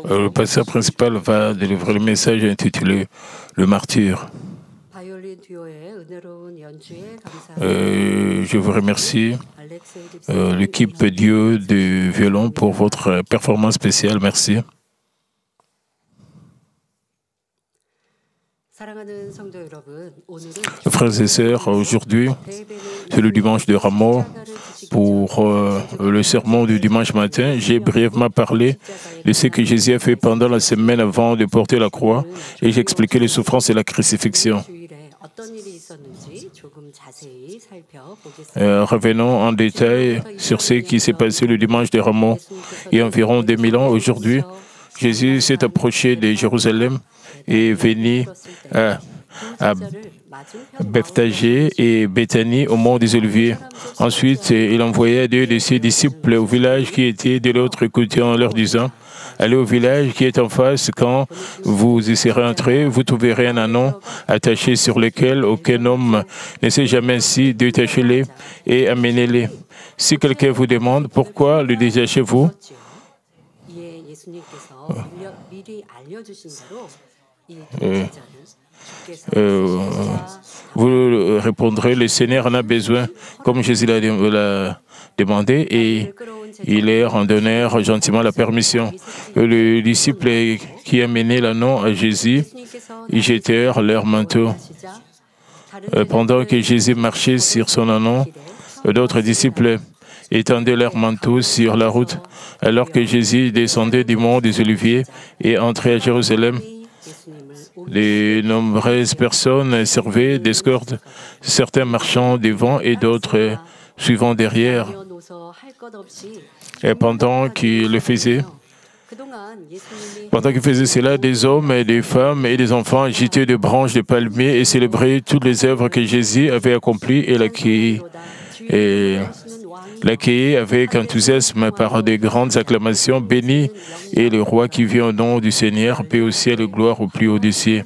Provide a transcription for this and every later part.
Le pasteur principal va délivrer le message intitulé « Le martyr ». Je vous remercie, l'équipe Dieu du violon, pour votre performance spéciale. Merci. Frères et sœurs, aujourd'hui, c'est le dimanche de Rameau. Pour le sermon du dimanche matin, j'ai brièvement parlé de ce que Jésus a fait pendant la semaine avant de porter la croix et j'ai expliqué les souffrances et la crucifixion. Revenons en détail sur ce qui s'est passé le dimanche de Rameau. Il y a environ 2000 ans aujourd'hui, Jésus s'est approché de Jérusalem et est venu à Bethphagée et Béthanie au mont des Oliviers. Ensuite, il envoya 2 de ses disciples au village qui était de l'autre côté en leur disant « Allez au village qui est en face, quand vous y serez entrés, vous trouverez un anon attaché sur lequel aucun homme ne s'est jamais assis, détachez-les et amenez-les. Si quelqu'un vous demande pourquoi le détachez-vous, vous répondrez, le Seigneur en a besoin, comme Jésus l'a demandé, et ils leur en donnèrent gentiment la permission. Les disciples qui amenaient l'anneau à Jésus, ils jetèrent leurs manteaux. Pendant que Jésus marchait sur son anneau, d'autres disciples étendaient leurs manteaux sur la route, alors que Jésus descendait du mont des Oliviers et entrait à Jérusalem. De nombreuses personnes servaient d'escorte, certains marchant devant et d'autres suivant derrière. Et pendant qu'il faisait cela, des hommes et des femmes et des enfants agitaient des branches de palmiers et célébraient toutes les œuvres que Jésus avait accomplies et l'accueillir avec enthousiasme par de grandes acclamations. Béni est le roi qui vient au nom du Seigneur, paix au ciel et gloire au plus haut des cieux.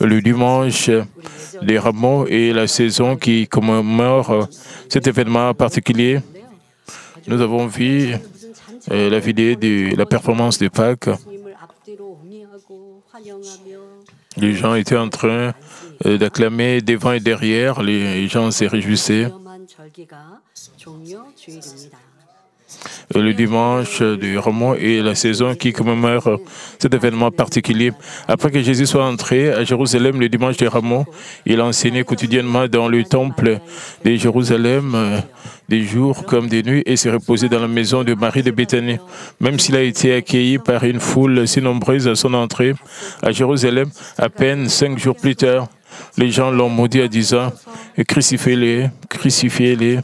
Le dimanche des Rameaux est la saison qui commémore cet événement particulier. Nous avons vu la vidéo de la performance de Pâques. Les gens étaient en train d'acclamer devant et derrière, les gens se réjouissaient. Le dimanche du Rameau est la saison qui commémore cet événement particulier. Après que Jésus soit entré à Jérusalem le dimanche du Rameau, il a enseigné quotidiennement dans le temple de Jérusalem, des jours comme des nuits, et s'est reposé dans la maison de Marie de Béthanie. Même s'il a été accueilli par une foule si nombreuse à son entrée à Jérusalem, à peine 5 jours plus tard, les gens l'ont maudit en disant « Crucifiez-les, crucifiez-les ».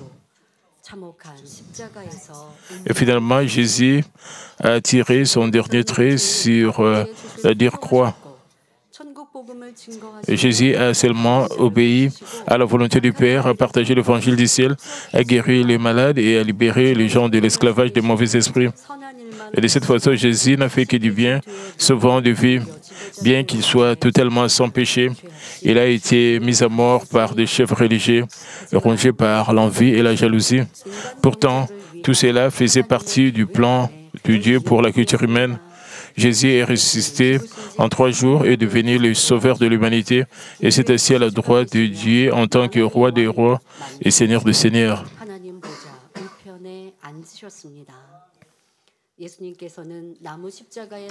Et finalement, Jésus a tiré son dernier trait sur la dire croix. Et Jésus a seulement obéi à la volonté du Père, a partagé l'évangile du ciel, a guéri les malades et a libéré les gens de l'esclavage des mauvais esprits. Et de cette façon, Jésus n'a fait que du bien, sauvant des vies. Bien qu'il soit totalement sans péché, il a été mis à mort par des chefs religieux, rongé par l'envie et la jalousie. Pourtant, tout cela faisait partie du plan de Dieu pour la culture humaine. Jésus est ressuscité en 3 jours et est devenu le sauveur de l'humanité et s'est assis à la droite de Dieu en tant que roi des rois et seigneur des seigneurs.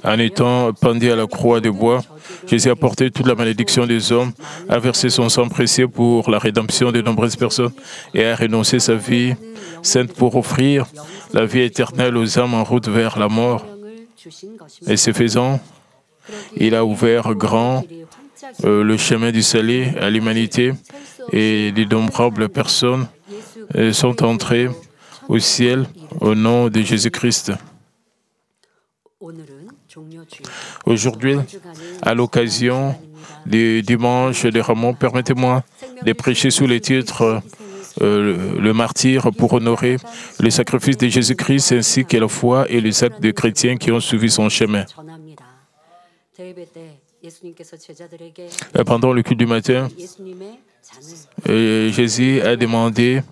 En étant pendu à la croix de bois, Jésus a porté toute la malédiction des hommes, a versé son sang précieux pour la rédemption de nombreuses personnes et a renoncé sa vie sainte pour offrir la vie éternelle aux âmes en route vers la mort. Et ce faisant, il a ouvert grand le chemin du salut à l'humanité et d'innombrables personnes sont entrées au ciel au nom de Jésus-Christ. Aujourd'hui, à l'occasion du dimanche de Rameau, permettez-moi de prêcher sous le titre le martyr pour honorer le sacrifice de Jésus-Christ ainsi que la foi et les actes des chrétiens qui ont suivi son chemin. Pendant le culte du matin, Jésus a demandé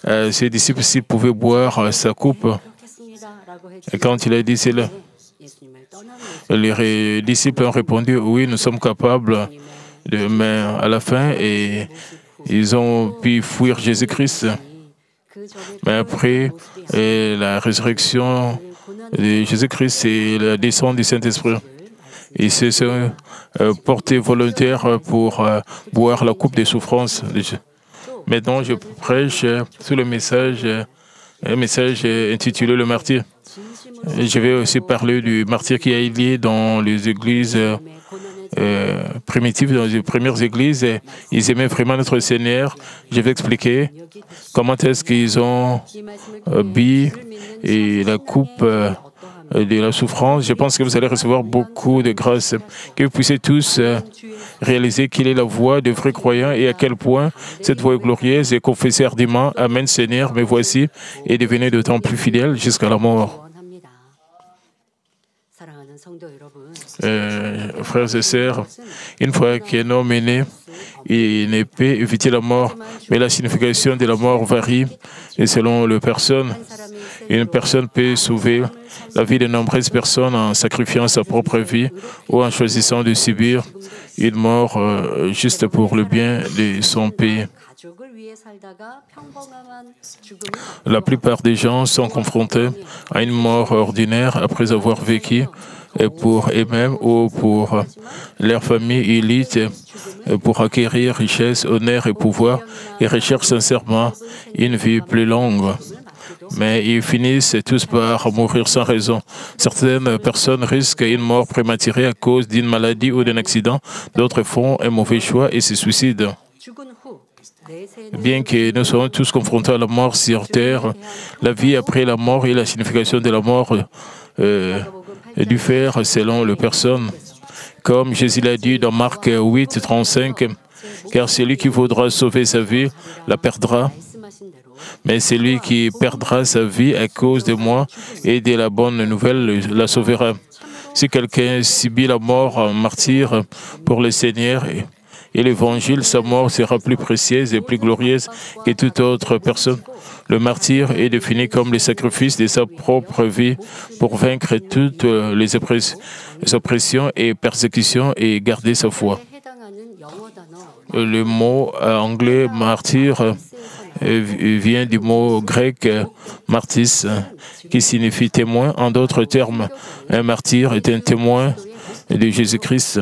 à ses disciples s'ils pouvaient boire sa coupe. Et quand il a dit cela, les disciples ont répondu, oui, nous sommes capables mais à la fin, et ils ont pu fuir Jésus-Christ. Mais après la résurrection de Jésus-Christ et la descente du Saint-Esprit, ils se sont portés volontaires pour boire la coupe des souffrances. Maintenant, je prêche sur le message, un message intitulé Le martyr. Je vais aussi parler du martyr qui a eu lieu dans les églises primitives, dans les premières églises. Ils aimaient vraiment notre Seigneur. Je vais expliquer comment est-ce qu'ils ont bu et la coupe de la souffrance. Je pense que vous allez recevoir beaucoup de grâce, que vous puissiez tous réaliser qu'il est la voie des vrais croyants et à quel point cette voie est glorieuse, et confesser ardemment, Amen Seigneur, me voici, et devenez d'autant plus fidèle jusqu'à la mort. Frères et sœurs, une fois qu'un homme est né, il ne peut éviter la mort, mais la signification de la mort varie et selon les personnes. Une personne peut sauver la vie de nombreuses personnes en sacrifiant sa propre vie ou en choisissant de subir une mort juste pour le bien de son pays. La plupart des gens sont confrontés à une mort ordinaire après avoir vécu pour eux-mêmes ou pour leur famille élite, pour acquérir richesse, honneur et pouvoir, et recherchent sincèrement une vie plus longue. Mais ils finissent tous par mourir sans raison. Certaines personnes risquent une mort prématurée à cause d'une maladie ou d'un accident. D'autres font un mauvais choix et se suicident. Bien que nous soyons tous confrontés à la mort sur terre, la vie après la mort et la signification de la mort diffèrent selon les personnes. Comme Jésus l'a dit dans Marc 8, 35, « Car celui qui voudra sauver sa vie la perdra, mais celui qui perdra sa vie à cause de moi et de la bonne nouvelle la sauvera. » Si quelqu'un subit la mort en martyr pour le Seigneur et l'Évangile, sa mort sera plus précieuse et plus glorieuse que toute autre personne. Le martyr est défini comme le sacrifice de sa propre vie pour vaincre toutes les oppressions et persécutions et garder sa foi. Le mot anglais martyr vient du mot grec martys, qui signifie témoin. En d'autres termes, un martyr est un témoin de Jésus-Christ.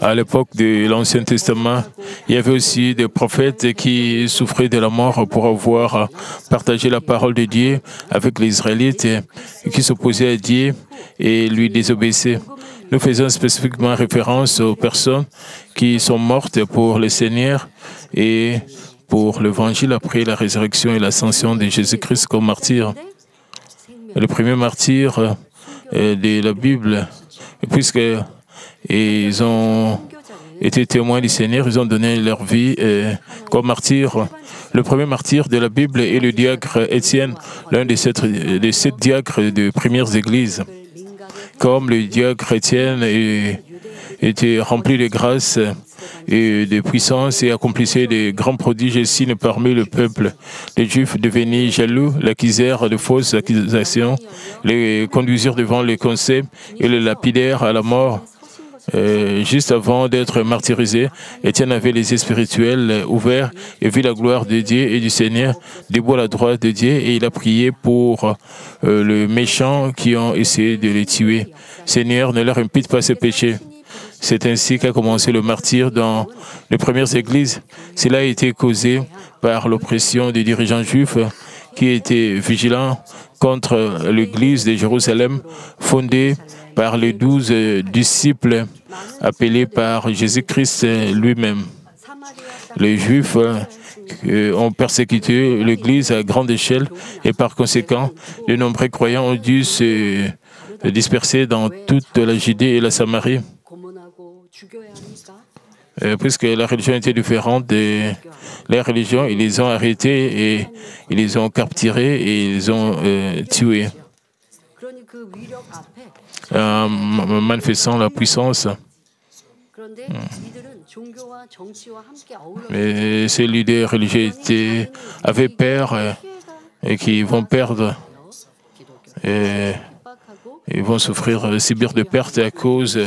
À l'époque de l'Ancien Testament, il y avait aussi des prophètes qui souffraient de la mort pour avoir partagé la parole de Dieu avec les Israélites, qui s'opposaient à Dieu et lui désobéissaient. Nous faisons spécifiquement référence aux personnes qui sont mortes pour le Seigneur et pour l'Évangile après la résurrection et l'ascension de Jésus-Christ comme martyr. Le premier martyr de la Bible, puisqu'ils ont été témoins du Seigneur, ils ont donné leur vie comme martyrs. Le premier martyr de la Bible est le diacre Étienne, l'un des sept diacres des premières églises. Comme le diacre Étienne était rempli de grâce et de puissance et accomplissait de grands prodiges et signes parmi le peuple, les Juifs devenus jaloux, l'accusèrent de fausses accusations, les conduisirent devant les conseils et les lapidèrent à la mort. Juste avant d'être martyrisé, Étienne avait les yeux spirituels ouverts et vit la gloire de Dieu et du Seigneur debout à la droite de Dieu, et il a prié pour les méchants qui ont essayé de les tuer. Seigneur, ne leur impute pas ces péchés. C'est ainsi qu'a commencé le martyre dans les premières églises. Cela a été causé par l'oppression des dirigeants juifs qui étaient vigilants contre l'église de Jérusalem, fondée par les 12 disciples appelés par Jésus-Christ lui-même. Les Juifs ont persécuté l'Église à grande échelle et par conséquent, de nombreux croyants ont dû se disperser dans toute la Judée et la Samarie. Puisque la religion était différente de la religion, ils les ont arrêtés et ils les ont capturés et ils les ont tués. En manifestant la puissance. Mais ces leaders religieux avaient peur et qu'ils vont perdre et ils vont subir de pertes à cause.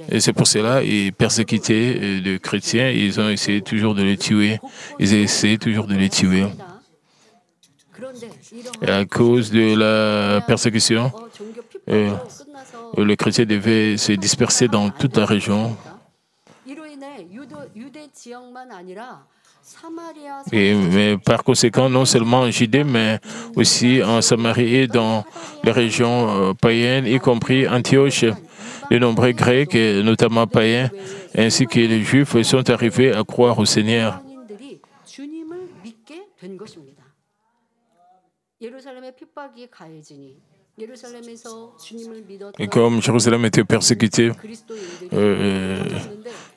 Et c'est pour cela qu'ils persécutaient les chrétiens. Ils ont essayé toujours de les tuer. Ils essaient toujours de les tuer. Et à cause de la persécution, les chrétiens devaient se disperser dans toute la région. Mais par conséquent, non seulement en Judée, mais aussi en Samarie et dans les régions païennes, y compris Antioche. Les nombreux Grecs, notamment païens, ainsi que les Juifs, sont arrivés à croire au Seigneur. Et comme Jérusalem était persécutée,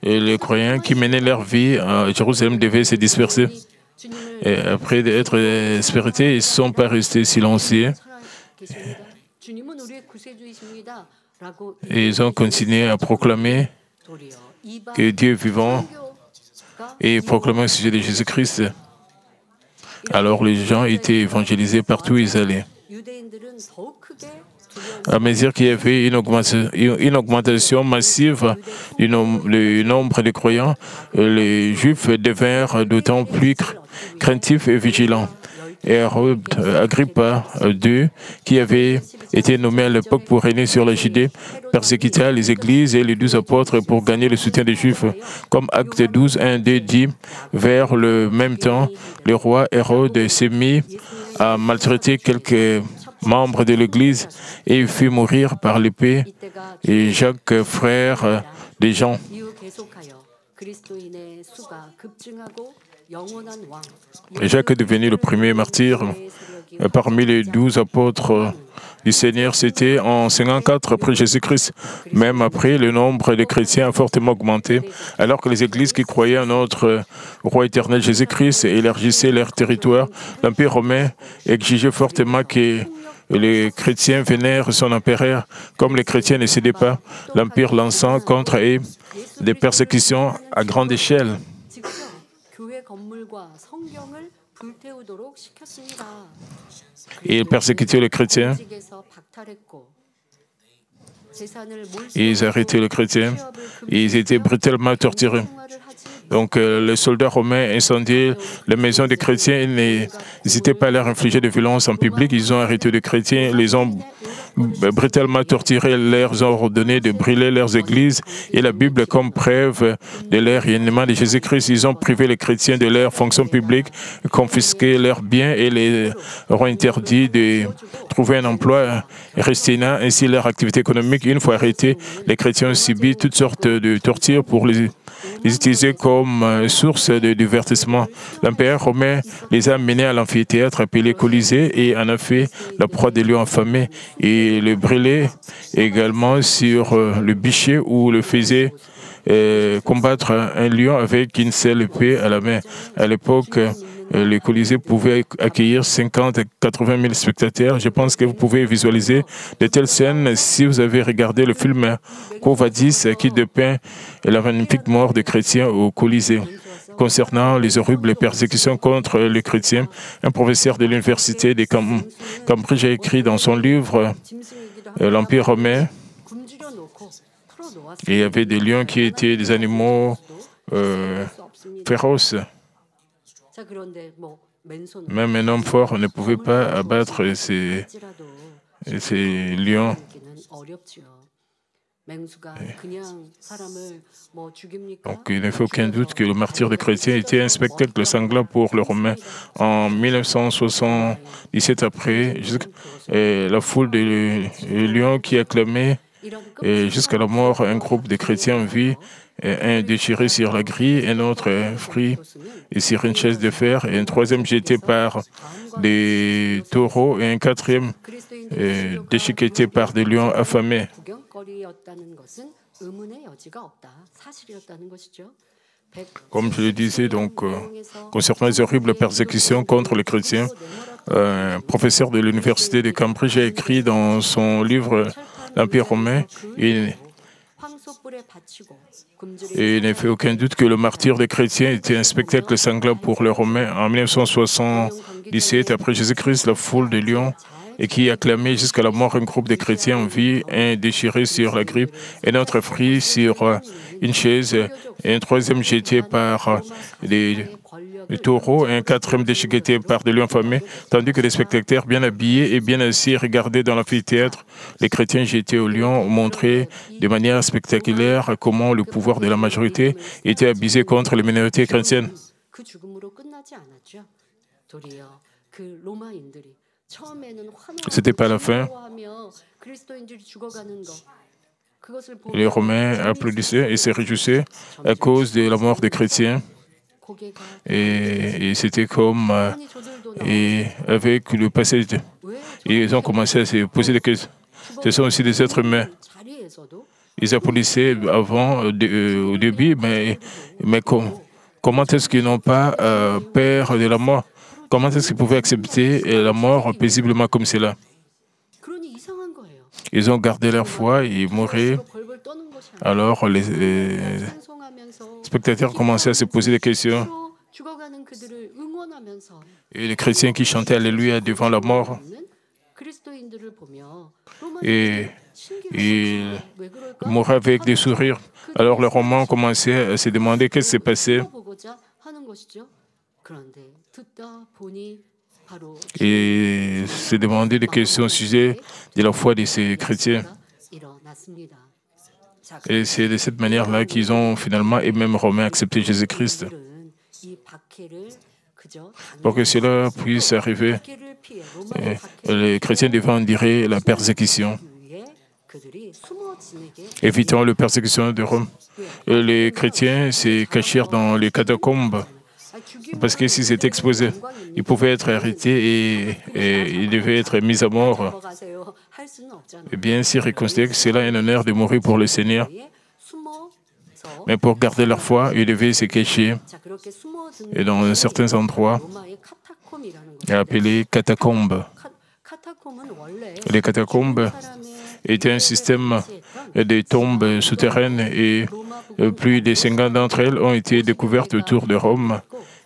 et les croyants qui menaient leur vie à Jérusalem devaient se disperser. Et après être spirités, ils ne sont pas restés silencieux. Et ils ont continué à proclamer que Dieu est vivant et proclamer au sujet de Jésus-Christ. Alors les gens étaient évangélisés partout où ils allaient. À mesure qu'il y avait une augmentation massive du nombre de croyants, les Juifs devinrent d'autant plus craintifs et vigilants. Et Hérode Agrippa II, qui avait été nommé à l'époque pour régner sur la Judée, persécuta les églises et les 12 apôtres pour gagner le soutien des Juifs. Comme Acte 12, 1, 2 dit, vers le même temps, le roi Hérode s'est mis à maltraiter quelques membres de l'Église et il fit mourir par l'épée et Jacques, frère de Jean. Jacques est devenu le premier martyr parmi les 12 apôtres du Seigneur. C'était en 54 après Jésus-Christ. Même après, le nombre de chrétiens a fortement augmenté, alors que les églises qui croyaient en notre roi éternel Jésus-Christ élargissaient leur territoire. L'Empire romain exigeait fortement que les chrétiens vénèrent son empereur. Comme les chrétiens ne cédaient pas, l'Empire lançant contre eux des persécutions à grande échelle. Ils persécutaient les chrétiens. Ils arrêtaient les chrétiens. Ils étaient brutalement torturés. Donc, les soldats romains incendiaient les maisons des chrétiens. Ils n'hésitaient pas à leur infliger de violences en public. Ils ont arrêté les chrétiens, les ont brutalement torturés, leur ont ordonné de brûler leurs églises. Et la Bible, comme preuve de leur rayonnement de Jésus-Christ, ils ont privé les chrétiens de leurs fonctions publiques, confisqué leurs biens et les ont interdit de trouver un emploi restreignant ainsi leur activité économique. Une fois arrêtés, les chrétiens ont subi toutes sortes de tortures pour les utiliser comme source de divertissement. L'Empire romain les a menés à l'amphithéâtre appelé Colisée et en a fait la proie des lions affamés et le brûlait également sur le bûcher où le faisait combattre un lion avec une seule épée à la main. À l'époque, le Colisée pouvait accueillir 50 à 80 000 spectateurs. Je pense que vous pouvez visualiser de telles scènes si vous avez regardé le film Quo Vadis qui dépeint la magnifique mort des chrétiens au Colisée. Concernant les horribles persécutions contre les chrétiens, un professeur de l'université de Cambridge a écrit dans son livre L'Empire romain. Il y avait des lions qui étaient des animaux féroces. Même un homme fort ne pouvait pas abattre ces lions. Donc, il ne fait aucun doute que le martyre des chrétiens était un spectacle sanglant pour les Romains. En 1977 après, la foule de lions qui acclamait jusqu'à la mort un groupe de chrétiens en vie, un déchiré sur la grille, un autre pris sur une chaise de fer, et un troisième jeté par des taureaux, et un quatrième déchiqueté par des lions affamés. Comme je le disais, donc, concernant les horribles persécutions contre les chrétiens, un professeur de l'université de Cambridge a écrit dans son livre L'Empire romain, Et il n'est fait aucun doute que le martyre des chrétiens était un spectacle sanglant pour les Romains. En 1977, après Jésus-Christ, la foule de Lyon et qui acclamait jusqu'à la mort un groupe de chrétiens en vie, un déchiré sur la grippe, un autre pris sur une chaise, et un troisième jeté par les taureaux, et un quatrième déchiqueté par des lions affamés, tandis que les spectateurs bien habillés et bien assis regardaient dans l'amphithéâtre les chrétiens jetés aux lions, montraient de manière spectaculaire comment le pouvoir de la majorité était abusé contre les minorités chrétiennes. C'était pas la fin. Les Romains applaudissaient et se réjouissaient à cause de la mort des chrétiens. Et c'était comme et avec le passage, ils ont commencé à se poser des questions. Ce sont aussi des êtres humains. Ils applaudissaient avant, au début, mais comment est-ce qu'ils n'ont pas peur de la mort? Comment est-ce qu'ils pouvaient accepter la mort paisiblement comme cela? Ils ont gardé leur foi et ils mouraient. Alors les spectateurs commençaient à se poser des questions. Et les chrétiens qui chantaient Alléluia devant la mort. Et ils mouraient avec des sourires. Alors les Romains commençaient à se demander qu'est-ce qui s'est passé. Et se demander des questions au sujet de la foi de ces chrétiens. Et c'est de cette manière-là qu'ils ont finalement, et même Romains, accepté Jésus-Christ. Pour que cela puisse arriver, les chrétiens devaient endurer la persécution. Évitant la persécution de Rome. Les chrétiens se cachèrent dans les catacombes parce que s'ils étaient exposés, ils pouvaient être arrêtés et ils devaient être mis à mort. Et bien sûr, ils considéraient que c'est là un honneur de mourir pour le Seigneur. Mais pour garder leur foi, ils devaient se cacher. Et dans certains endroits, appelés catacombes. Les catacombes étaient un système de tombes souterraines et plus de 50 d'entre elles ont été découvertes autour de Rome.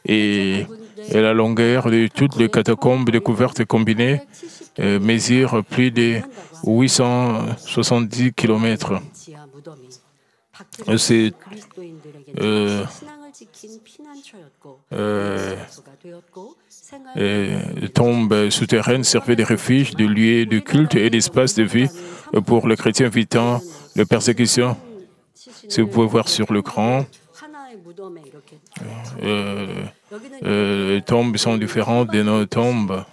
Et la longueur de toutes les catacombes découvertes combinées mesure plus de 870 km. Ces tombes souterraines servaient de refuge, de lieux de culte et d'espace de vie pour les chrétiens évitant la persécution. Si vous pouvez voir sur l'écran, les tombes sont différentes de nos tombes.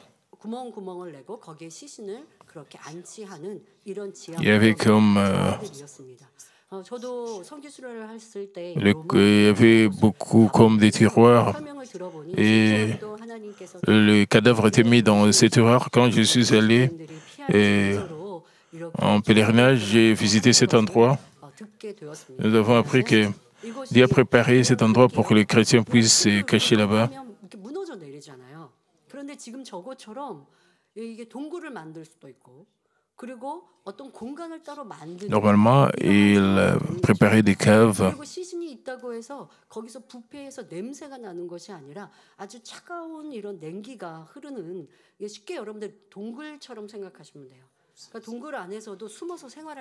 Il y avait comme il y avait beaucoup comme des tiroirs et les cadavres étaient mis dans ces tiroirs. Quand je suis allé en pèlerinage, j'ai visité cet endroit. Nous avons appris que Dieu a préparé cet endroit pour que les chrétiens puissent se cacher là-bas. Normalement, il préparait des caves.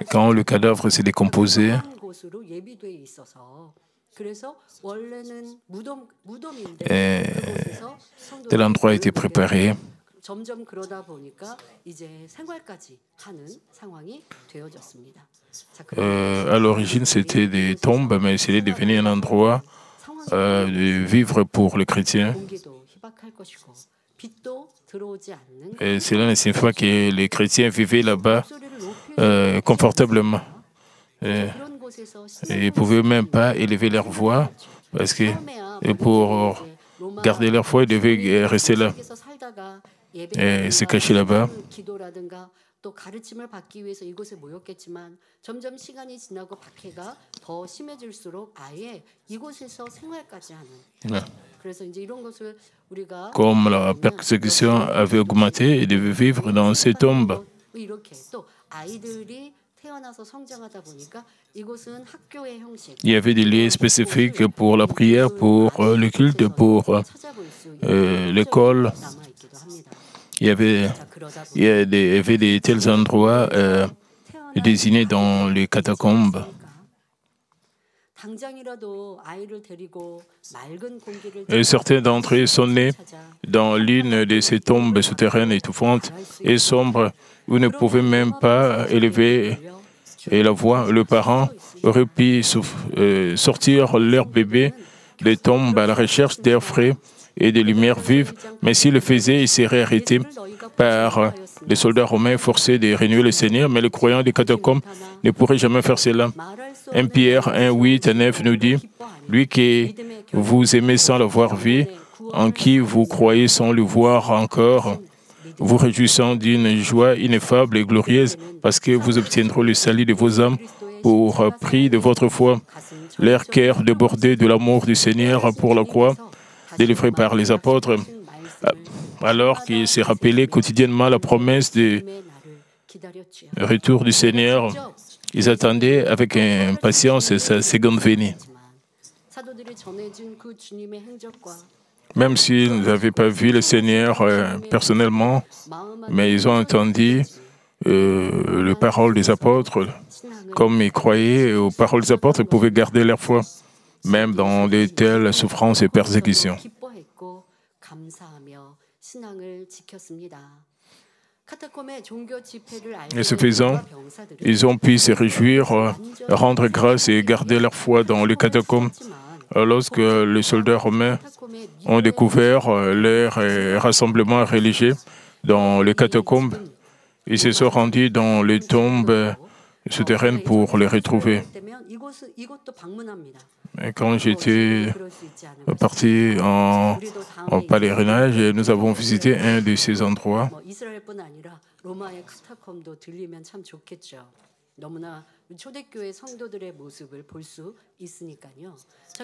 Quand le cadavre s'est décomposé, tel endroit a été préparé. À l'origine, c'était des tombes, mais c'est devenu un endroit de vivre pour les chrétiens. Et cela ne signifie pas que les chrétiens vivaient là-bas confortablement. Et ils ne pouvaient même pas élever leur voix parce que pour garder leur foi, ils devaient rester là et se cacher là-bas. Comme la persécution avait augmenté, ils devaient vivre dans ces tombes. Il y avait des lieux spécifiques pour la prière, pour le culte, pour l'école. Il y avait des tels endroits désignés dans les catacombes. Et certains d'entre eux sont nés dans l'une de ces tombes souterraines étouffantes et sombres où ne pouvaient même pas élever la voix. Le parent aurait pu sortir leur bébé des tombes à la recherche d'air frais et de lumière vive, mais s'il le faisait, il serait arrêté par les soldats romains forcés de renouer le Seigneur, mais le croyant des catacombes ne pourrait jamais faire cela. 1 Pierre 1, 8 à 9 nous dit, « Lui qui vous aimez sans l'avoir vu, en qui vous croyez sans le voir encore, vous réjouissant d'une joie ineffable et glorieuse, parce que vous obtiendrez le salut de vos âmes pour prix de votre foi. Leur cœur débordé de l'amour du Seigneur pour la croix, délivré par les apôtres, alors qu'ils se rappelaient quotidiennement la promesse du retour du Seigneur. Ils attendaient avec impatience sa seconde venue. Même s'ils n'avaient pas vu le Seigneur personnellement, mais ils ont entendu les paroles des apôtres. Comme ils croyaient aux paroles des apôtres, ils pouvaient garder leur foi, même dans de telles souffrances et persécutions. Et ce faisant, ils ont pu se réjouir, rendre grâce et garder leur foi dans les catacombes. Lorsque les soldats romains ont découvert leur rassemblement religieux dans les catacombes, ils se sont rendus dans les tombes souterraines pour les retrouver. Et quand j'étais parti en pèlerinage, nous avons visité un de ces endroits.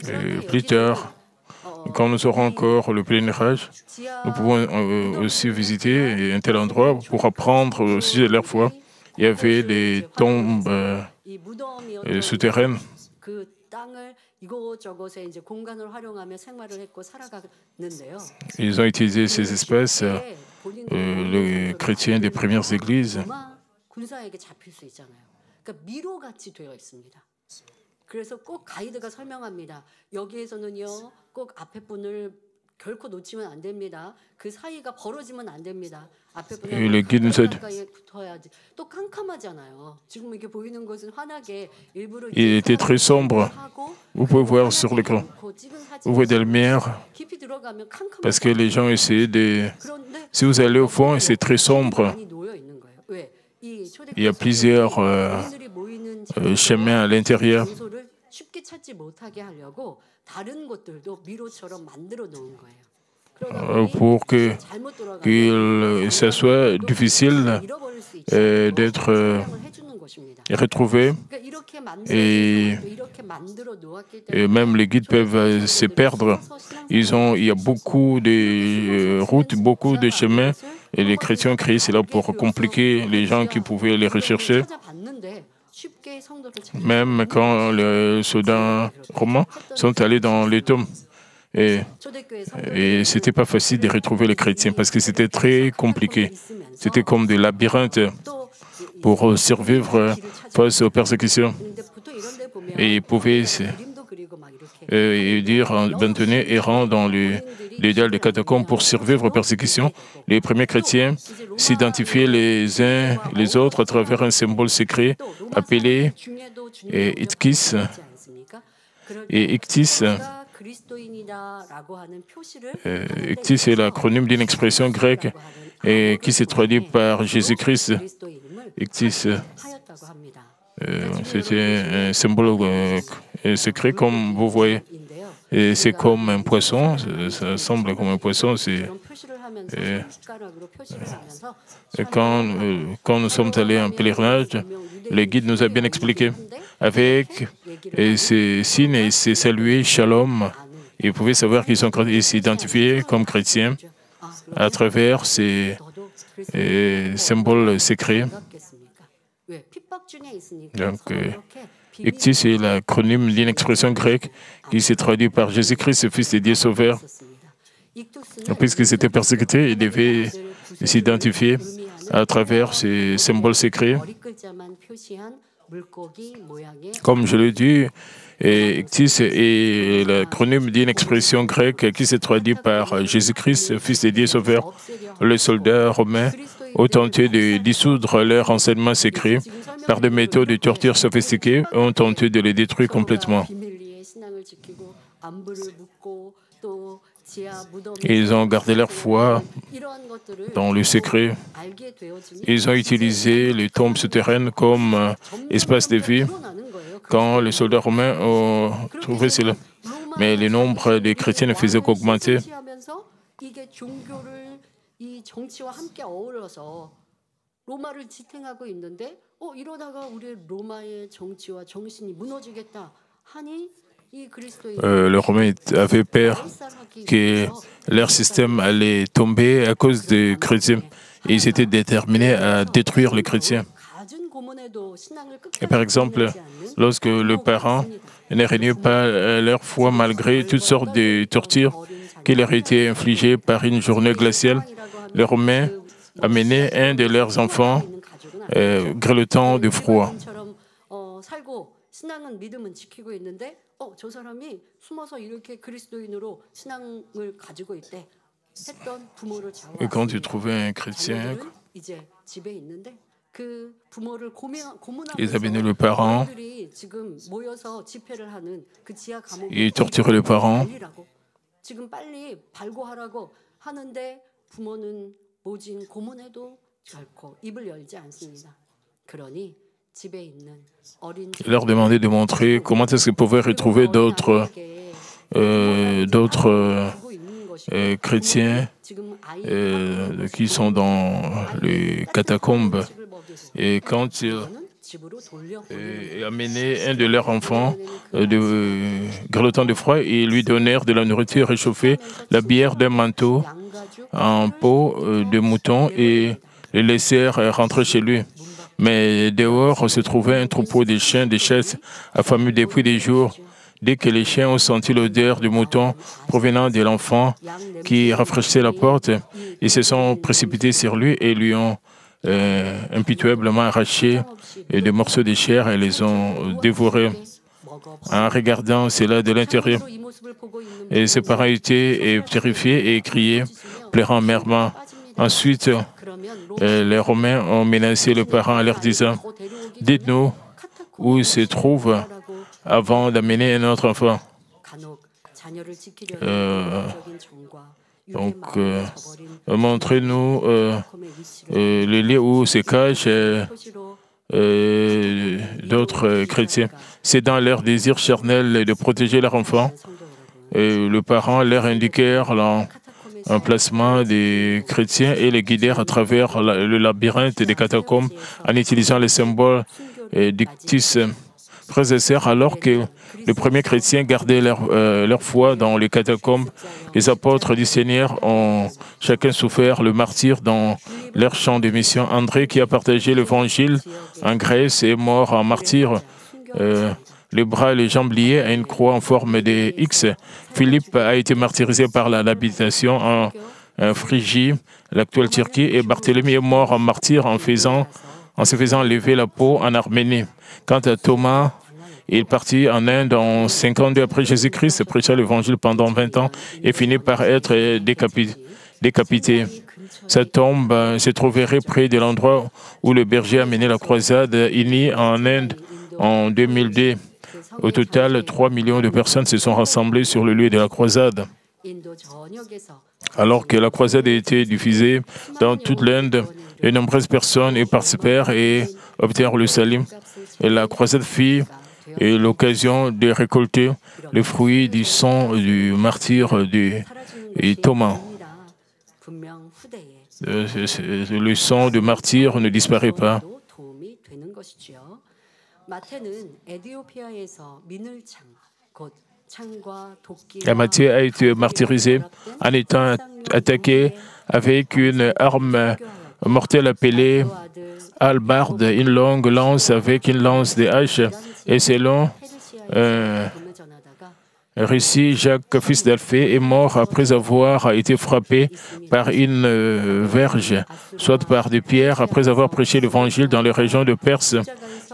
Et plus tard, quand nous aurons encore le pèlerinage, nous pouvons aussi visiter un tel endroit pour apprendre au sujet de leur foi. Il y avait des tombes souterraines. Ils ont utilisé ces espaces, les chrétiens des premières églises. Et le guide nous a dit, il était très sombre. Vous pouvez voir sur l'écran. Vous voyez des lumières, parce que les gens essaient de... Si vous allez au fond, c'est très sombre. Il y a plusieurs chemins à l'intérieur. Pour que ça soit difficile d'être retrouvé et même les guides peuvent se perdre. Il y a beaucoup de routes, beaucoup de chemins et les chrétiens créent cela pour compliquer les gens qui pouvaient les rechercher. Même quand les soldats romains sont allés dans les tombes. Et ce n'était pas facile de retrouver les chrétiens parce que c'était très compliqué. C'était comme des labyrinthes pour survivre face aux persécutions. Et ils pouvaient dire maintenant errant dans les dalles des catacombes pour survivre aux persécutions. Les premiers chrétiens s'identifiaient les uns les autres à travers un symbole secret appelé Iktis. Et Iktis, est l'acronyme d'une expression grecque et qui se traduit par Jésus-Christ. Iktis, c'était un symbole secret, comme vous voyez. Et c'est comme un poisson, ça semble comme un poisson. Quand nous sommes allés en pèlerinage, le guide nous a bien expliqué. Avec ces signes et ces salués, shalom, ils pouvaient savoir qu'ils sont s'identifier comme chrétiens à travers ces symboles secrets. Donc, Ictus, c'est l'acronyme d'une expression grecque qui s'est traduite par Jésus-Christ, le Fils de Dieu Sauveur. Puisqu'il s'était persécuté, il devait s'identifier à travers ces symboles secrets. Comme je l'ai dit, Ictus est l'acronyme d'une expression grecque qui s'est traduite par Jésus-Christ, Fils de Dieu Sauveur. Les soldats romains ont tenté de dissoudre leur enseignement secret par des méthodes de torture sophistiquées et ont tenté de les détruire complètement. Ils ont gardé leur foi dans le secret. Ils ont utilisé les tombes souterraines comme espace de vie quand les soldats romains ont trouvé cela. Mais le nombre de chrétiens ne faisait qu'augmenter. Les Romains avaient peur que leur système allait tomber à cause des chrétiens. Et ils étaient déterminés à détruire les chrétiens. Et par exemple, lorsque les parents ne reniaient pas leur foi malgré toutes sortes de tortures qui leur étaient infligées par une journée glaciale, les Romains amenaient un de leurs enfants grelottant de froid. Et quand tu trouvais un chrétien, ils amenaient le parent, ils torturaient le parent. Il leur demandait de montrer comment est-ce qu'ils pouvaient retrouver d'autres chrétiens qui sont dans les catacombes. Et quand ils amenaient un de leurs enfants grelottant de froid, ils lui donnèrent de la nourriture réchauffée, la bière d'un manteau en peau de mouton et le laissèrent rentrer chez lui. Mais dehors se trouvait un troupeau de chiens, de chasses, affamés depuis des jours. Dès que les chiens ont senti l'odeur du mouton provenant de l'enfant qui rafraîchissait la porte, ils se sont précipités sur lui et lui ont impitoyablement arraché des morceaux de chair et les ont dévorés. En regardant cela de l'intérieur, et ses parents étaient terrifiés et criaient, pleurant amèrement. Ensuite, les Romains ont menacé les parents en leur disant « Dites-nous où il se trouve avant d'amener un autre enfant. » Donc, montrez-nous le lieu où se cachent d'autres chrétiens. C'est dans leur désir charnel de protéger leur enfant. Les parents leur indiquèrent l'emplacement des chrétiens et les guidèrent à travers le labyrinthe des catacombes en utilisant les symboles d'Ictus. Frères et sœurs, alors que les premiers chrétiens gardaient leur foi dans les catacombes, les apôtres du Seigneur ont chacun souffert le martyre dans leur champ de mission. André, qui a partagé l'évangile en Grèce, est mort en martyr, les bras et les jambes liés à une croix en forme de X. Philippe a été martyrisé par l'habitation en Phrygie, l'actuelle Turquie, et Barthélemy est mort en martyr en se faisant lever la peau en Arménie. Quant à Thomas, il partit en Inde en 52 après Jésus-Christ, prêcha l'évangile pendant 20 ans et finit par être décapité. Sa tombe se trouverait près de l'endroit où le berger a mené la croisade unie en Inde en 2002. Au total, 3 millions de personnes se sont rassemblées sur le lieu de la croisade. Alors que la croisade a été diffusée dans toute l'Inde, de nombreuses personnes y participèrent et obtinrent le salut. Et la croisade fut l'occasion de récolter le fruit du sang du martyr de Thomas. Le sang du martyr ne disparaît pas. Matthieu a été martyrisé en étant attaqué avec une arme mortelle appelée hallebarde, une longue lance avec une lance de hache. Et selon récit, Jacques, fils d'Alphée, est mort après avoir été frappé par une verge, soit par des pierres, après avoir prêché l'évangile dans les régions de Perse,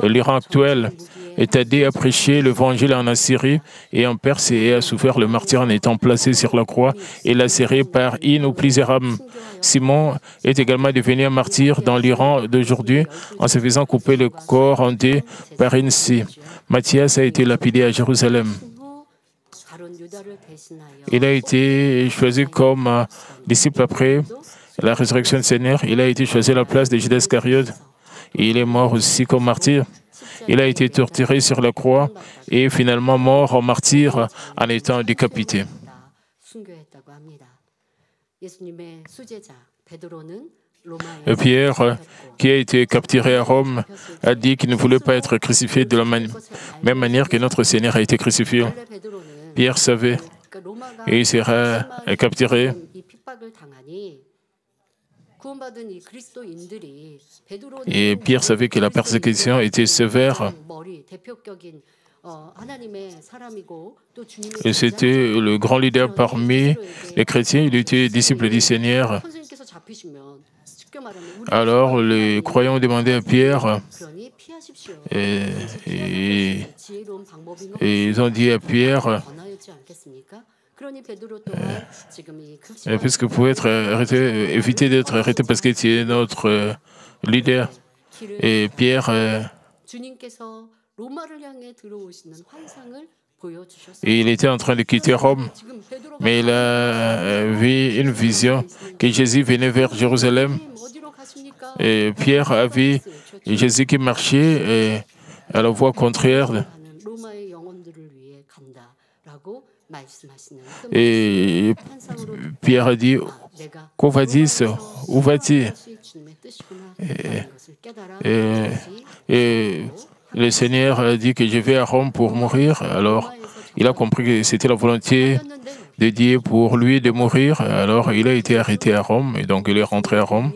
l'Iran actuel. Et Thaddée a prêché l'évangile en Assyrie et en Perse et a souffert le martyre en étant placé sur la croix et lacéré par une ou plusieurs rames. Simon est également devenu un martyr dans l'Iran d'aujourd'hui en se faisant couper le corps en deux par une scie. Matthias a été lapidé à Jérusalem. Il a été choisi comme disciple après la résurrection du Seigneur. Il a été choisi à la place de Judas Iscariote. Et il est mort aussi comme martyr. Il a été torturé sur la croix et finalement mort en martyr en étant décapité. Pierre, qui a été capturé à Rome, a dit qu'il ne voulait pas être crucifié de la même manière que notre Seigneur a été crucifié. Pierre savait et il sera capturé. Et Pierre savait que la persécution était sévère. Et c'était le grand leader parmi les chrétiens. Il était disciple du Seigneur. Alors les croyants demandaient à Pierre, et ils ont dit à Pierre, puisque vous pouvez être arrêté, éviter d'être arrêté parce que tu es notre leader. Et Pierre, et il était en train de quitter Rome, mais il a vu une vision que Jésus venait vers Jérusalem. Et Pierre a vu Jésus qui marchait à la voie contraire. Et Pierre a dit, qu'en va-t-il? Où va-t-il? Et le Seigneur a dit que je vais à Rome pour mourir. Alors, il a compris que c'était la volonté de Dieu pour lui de mourir. Alors, il a été arrêté à Rome et donc il est rentré à Rome.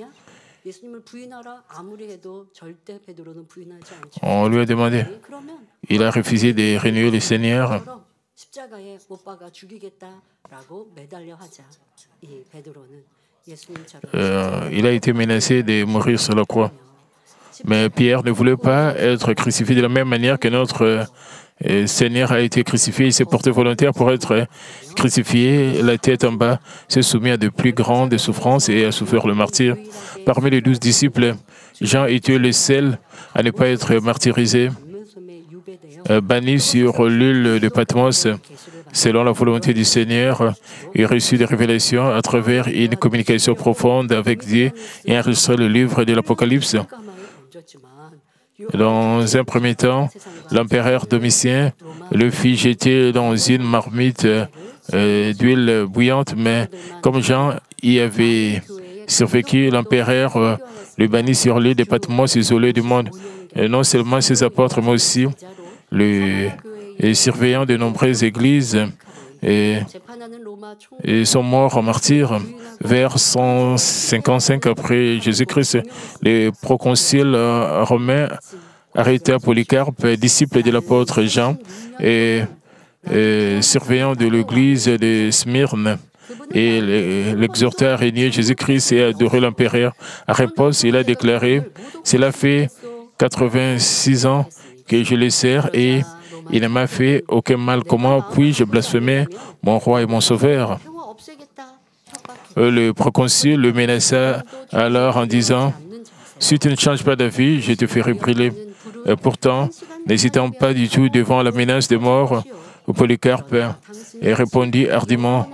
On lui a demandé. Il a refusé de renouer le Seigneur. Il a été menacé de mourir sur la croix. Mais Pierre ne voulait pas être crucifié de la même manière que notre Seigneur a été crucifié. Il s'est porté volontaire pour être crucifié, la tête en bas, s'est soumis à de plus grandes souffrances et a souffert le martyre. Parmi les 12 disciples, Jean était le seul à ne pas être martyrisé, banni sur l'île de Patmos, selon la volonté du Seigneur, et reçu des révélations à travers une communication profonde avec Dieu et enregistré le livre de l'Apocalypse. Dans un premier temps, l'empereur Domitien le fit jeter dans une marmite d'huile bouillante, mais comme Jean y avait survécu, l'empereur le bannit sur l'île de Patmos, isolé du monde. Et non seulement ses apôtres, mais aussi les surveillants de nombreuses églises et sont morts en martyr. Vers 155 après Jésus-Christ, les proconsuls romains arrêtèrent Polycarpe, disciple de l'apôtre Jean et surveillant de l'église de Smyrne, et l'exhorta à régner Jésus-Christ et à adorer l'empereur. En réponse, il a déclaré, « Cela fait 86 ans que je le sers et il ne m'a fait aucun mal. Comment puis-je blasphémer mon roi et mon sauveur ?» Le proconsul le menaça alors en disant, « Si tu ne changes pas d'avis, je te ferai brûler. » Pourtant, n'hésitant pas du tout devant la menace de mort, Polycarpe répondit hardiment,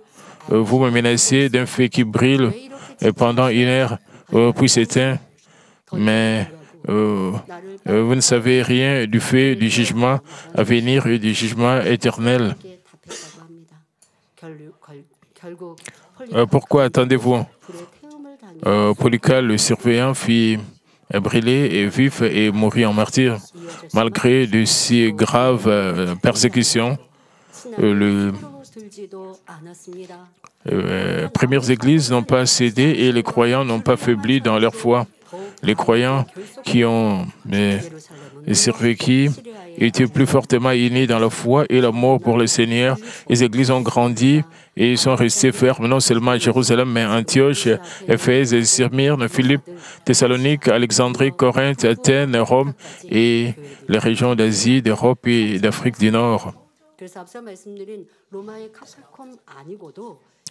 « Vous me menacez d'un feu qui brûle pendant une heure, puis s'éteint, mais vous ne savez rien du fait du jugement à venir et du jugement éternel. Pourquoi attendez-vous » Polycarpe, le surveillant, fit brûler et vif et mourit en martyr. Malgré de si graves persécutions, les premières églises n'ont pas cédé et les croyants n'ont pas faibli dans leur foi. Les croyants qui ont survécu étaient plus fortement unis dans la foi et l'amour pour le Seigneur. Les églises ont grandi et ils sont restés fermes, non seulement à Jérusalem, mais à Antioche, Éphèse, Smyrne, Philippe, Thessalonique, Alexandrie, Corinthe, Athènes, Rome et les régions d'Asie, d'Europe et d'Afrique du Nord.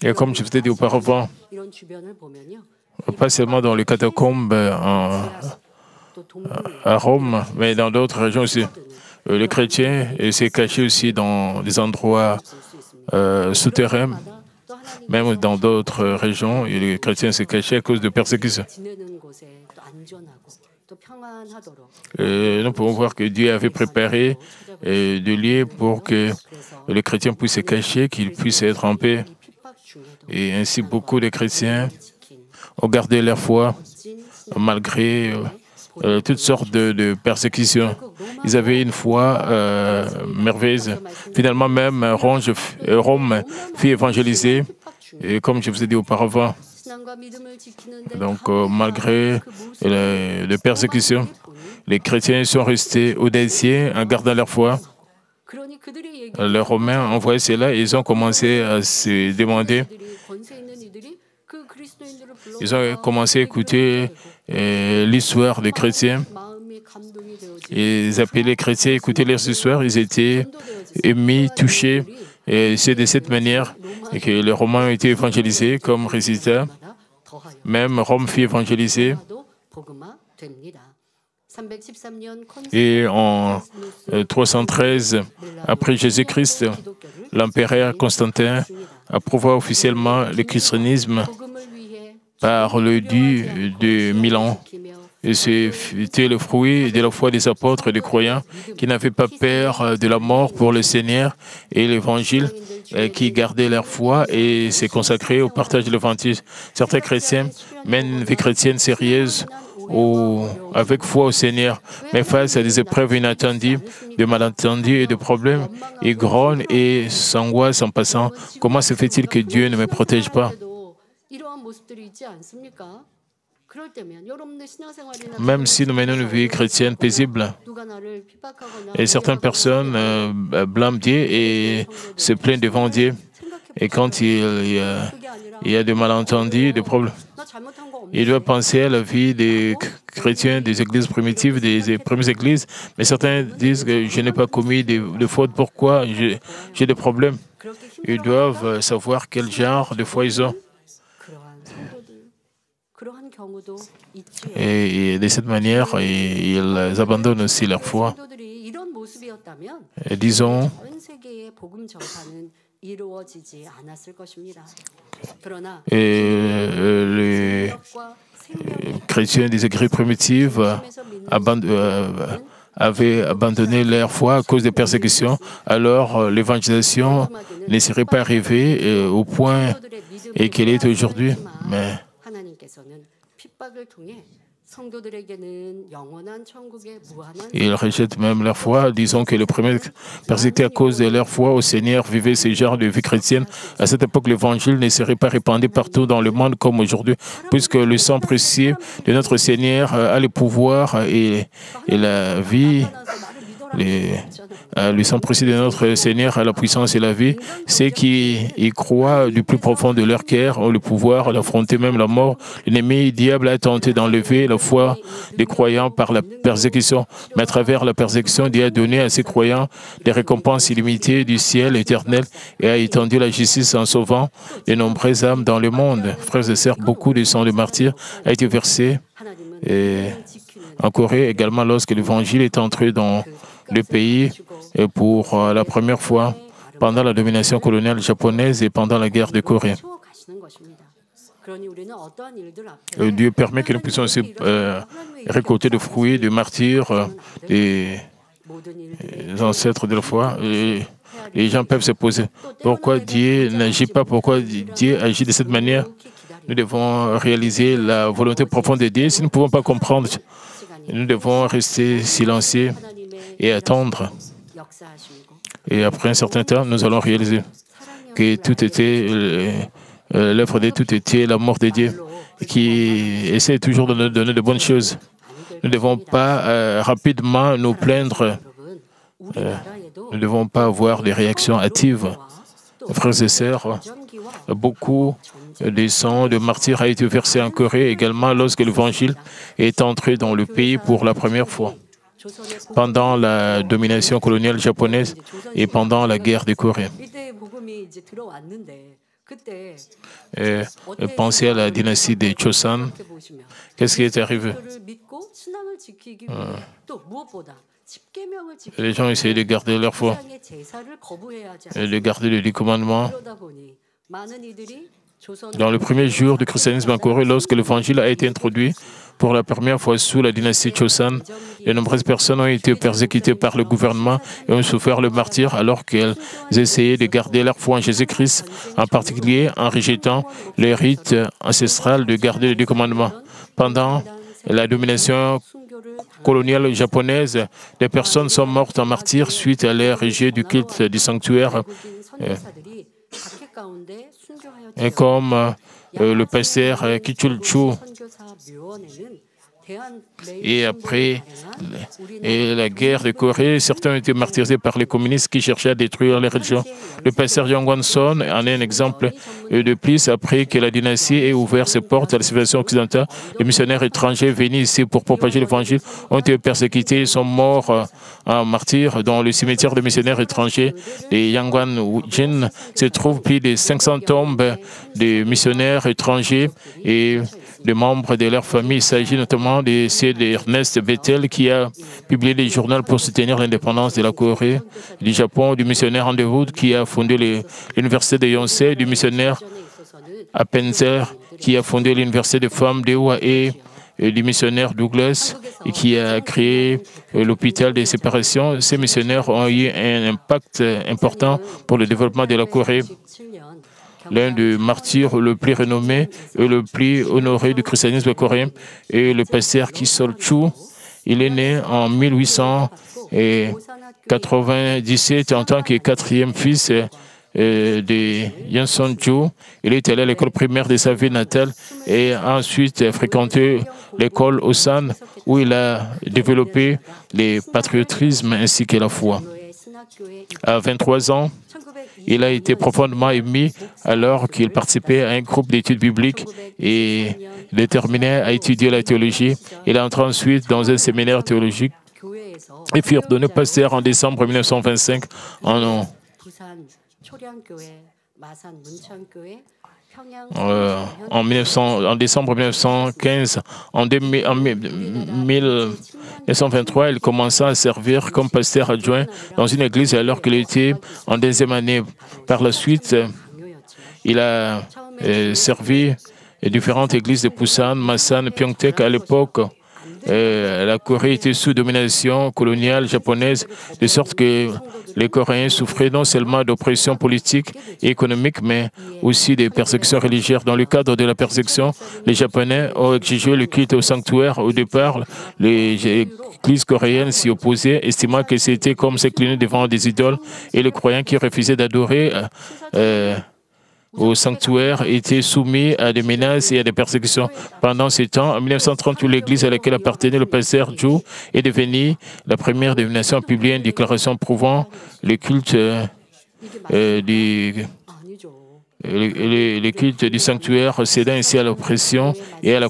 Et comme je vous ai dit auparavant, pas seulement dans les catacombes à Rome, mais dans d'autres régions aussi. Les chrétiens s'est cachés aussi dans des endroits souterrains, même dans d'autres régions, et les chrétiens s'est cachés à cause de persécutions. Nous pouvons voir que Dieu avait préparé des lieux pour que les chrétiens puissent se cacher, qu'ils puissent être en paix. Et ainsi, beaucoup de chrétiens ont gardé leur foi malgré toutes sortes de persécutions. Ils avaient une foi merveilleuse. Finalement, même Rome fut évangélisée, et comme je vous ai dit auparavant. Donc, malgré les persécutions, les chrétiens sont restés audacieux en gardant leur foi. Les Romains ont envoyé cela et ils ont commencé à se demander. Ils ont commencé à écouter l'histoire des chrétiens. Ils appelaient les chrétiens à écouter leurs histoires. Ils étaient émis, touchés. Et c'est de cette manière que les Romains ont été évangélisés comme résultat. Même Rome fut évangélisée. Et en 313, après Jésus-Christ, l'empereur Constantin approuva officiellement le christianisme par le dit de Milan. Et c'était le fruit de la foi des apôtres et des croyants qui n'avaient pas peur de la mort pour le Seigneur et l'Évangile, qui gardaient leur foi et s'est consacré au partage de l'Évangile. Certains chrétiens mènent une vie chrétienne sérieuse avec foi au Seigneur, mais face à des épreuves inattendues, de malentendus et de problèmes, ils grognent et s'angoissent en passant. Comment se fait-il que Dieu ne me protège pas? Même si nous menons une vie chrétienne paisible, et certaines personnes blâment Dieu et se plaignent devant Dieu. Et quand il y a des malentendus, des problèmes, ils doivent penser à la vie des chrétiens des églises primitives, des premières églises. Mais certains disent que je n'ai pas commis de fautes. Pourquoi j'ai des problèmes? Ils doivent savoir quel genre de foi ils ont. Et de cette manière, ils abandonnent aussi leur foi. Et disons, les chrétiens des églises primitives avaient abandonné leur foi à cause des persécutions, alors l'évangélisation ne serait pas arrivée au point qu'elle est aujourd'hui. Mais ils rejettent même leur foi, disons que les premiers persécutés à cause de leur foi au Seigneur vivaient ce genre de vie chrétienne. À cette époque, l'évangile ne serait pas répandu partout dans le monde comme aujourd'hui, puisque le sang précieux de notre Seigneur a le pouvoir et la vie. Le sang précieux de notre Seigneur a la puissance et la vie. Ceux qui y croient du plus profond de leur cœur ont le pouvoir d'affronter même la mort. L'ennemi, le diable, a tenté d'enlever la foi des croyants par la persécution. Mais à travers la persécution, Dieu a donné à ces croyants des récompenses illimitées du ciel éternel et a étendu la justice en sauvant de nombreuses âmes dans le monde. Frères et sœurs, beaucoup de sang de martyrs a été versé en Corée également lorsque l'évangile est entré dans le pays et pour la première fois pendant la domination coloniale japonaise et pendant la guerre de Corée. Dieu permet que nous puissions aussi récolter des fruits, des martyrs, des ancêtres de la foi. Et les gens peuvent se poser pourquoi Dieu n'agit pas, pourquoi Dieu agit de cette manière. Nous devons réaliser la volonté profonde de Dieu. Si nous ne pouvons pas comprendre, nous devons rester silencieux et attendre. Et après un certain temps, nous allons réaliser que tout était l'œuvre de tout était la mort de Dieu. qui essaie toujours de nous donner de bonnes choses. Nous ne devons pas rapidement nous plaindre. Nous ne devons pas avoir des réactions hâtives. Frères et sœurs, beaucoup de sang de martyrs a été versé en Corée également lorsque l'Évangile est entré dans le pays pour la première fois. Pendant la domination coloniale japonaise et pendant la guerre de Corée. Pensez à la dynastie des Choson. Qu'est-ce qui est arrivé? Les gens essayaient de garder leur foi, de garder les 10 commandements. Dans le premier jour du christianisme en Corée, lorsque l'Évangile a été introduit pour la première fois sous la dynastie Choson, de nombreuses personnes ont été persécutées par le gouvernement et ont souffert le martyre alors qu'elles essayaient de garder leur foi en Jésus-Christ, en particulier en rejetant les rites ancestrales de garder les 10 commandements. Pendant la domination coloniale japonaise, des personnes sont mortes en martyrs suite à leur rejet du culte du sanctuaire. Et comme le pasteur Kichul-chu. Et après la guerre de Corée, certains ont été martyrisés par les communistes qui cherchaient à détruire les religions. Le pasteur Yang Won-son en est un exemple de plus. Après que la dynastie ait ouvert ses portes à la civilisation occidentale, les missionnaires étrangers venus ici pour propager l'évangile ont été persécutés et sont morts en martyrs. Dans le cimetière de missionnaires étrangers de Yangwon-jin se trouvent plus de 500 tombes de missionnaires étrangers et de membres de leur famille. Il s'agit notamment de ceux d'Ernest Bethel qui a publié des journaux pour soutenir l'indépendance de la Corée, du Japon, du missionnaire Underwood qui a fondé l'université de Yonsei, du missionnaire Appenzer qui a fondé l'université des femmes d'Ewa et du missionnaire Douglas qui a créé l'hôpital des séparations. Ces missionnaires ont eu un impact important pour le développement de la Corée. L'un des martyrs le plus renommé et le plus honoré du christianisme coréen est le pasteur Ki-Sol-chu. Il est né en 1897 en tant que 4e fils de Yeon-Son-ju. Il est allé à l'école primaire de sa ville natale et a ensuite fréquenté l'école Osan où il a développé le patriotisme ainsi que la foi. À 23 ans, il a été profondément ému alors qu'il participait à un groupe d'études bibliques et déterminé à étudier la théologie. Il est entré ensuite dans un séminaire théologique et fut ordonné pasteur en décembre 1925 en décembre 1915. En 1923, il commença à servir comme pasteur adjoint dans une église alors qu'il était en 2e année. Par la suite, il a servi différentes églises de Busan, Masan, Pyeongtaek. À l'époque, la Corée était sous domination coloniale japonaise, de sorte que les Coréens souffraient non seulement d'oppression politique et économique, mais aussi des persécutions religieuses. Dans le cadre de la persécution, les Japonais ont exigé le culte au sanctuaire. Au départ, les églises coréennes s'y opposaient, estimant que c'était comme s'incliner devant des idoles, et les croyants qui refusaient d'adorer au sanctuaire étaient soumis à des menaces et à des persécutions. Pendant ce temps, en 1938, l'église à laquelle appartenait le pasteur Ju est devenue la première dénomination à publier une déclaration prouvant le culte les cultes du sanctuaire, cédant ainsi à l'oppression et à la